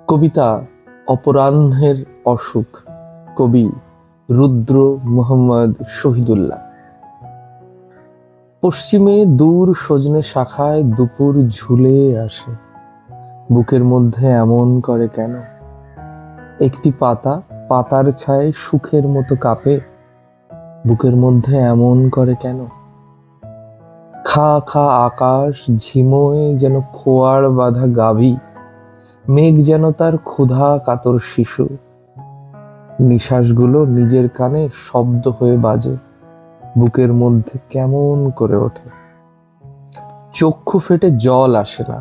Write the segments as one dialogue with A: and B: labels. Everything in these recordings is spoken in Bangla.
A: কবিতা অপরাহ্নের অসুখ। কবি রুদ্র মোহাম্মদ শহীদুল্লাহ। পশ্চিমে দূর সজনে শাখায় দুপুর ঝুলে আসে, বুকের মধ্যে এমন করে কেন? একটি পাতা পাতার ছায় সুখের মতো কাঁপে, বুকের মধ্যে এমন করে কেন? খা খা আকাশ ঝিমোয় যেন খোয়ার বাঁধা গাভী, মেঘ যেন তার ক্ষুধা কাতর শিশু। নিঃশ্বাসগুলো নিজের কানে শব্দ হয়ে বাজে, বুকের মধ্যে কেমন করে ওঠে। চক্ষু ফেটে জল আসে না,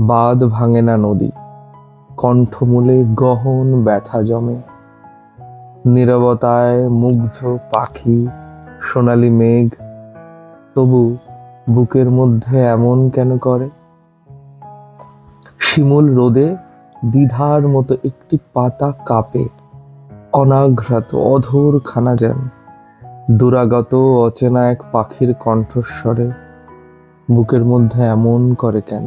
A: বাঁধ ভাঙে না নদী, কণ্ঠমূলে গহন ব্যথা জমে। নীরবতায় মুগ্ধ পাখি, সোনালি মেঘ, তবু বুকের মধ্যে এমন কেন করে? শিমুল রোদে দ্বিধার মতো একটি পাতা কাঁপে, অনাঘ্রাত অধর খানা যেন দুরাগত অচেনা এক পাখির কণ্ঠস্বরে, বুকের মধ্যে এমন করে কেন?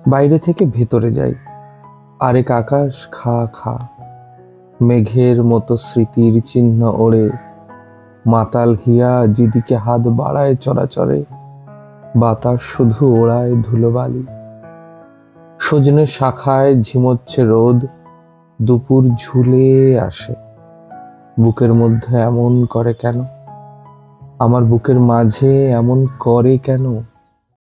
A: বাইরে থেকে ভেতরে যাই, আরেক আকাশ খা খা, মেঘের মতো স্মৃতির চিহ্ন ওড়ে, মাতাল হিয়া যেদিকে হাত বাড়ায় চরাচরে, বাতাস শুধু ওড়ায় ধুলোবালি। সজনে শাখায় ঝিমোচ্ছে রোদ, দুপুর ঝুলে আসে, বুকের মধ্যে এমন করে কেন? আমার বুকের মাঝে এমন করে কেন?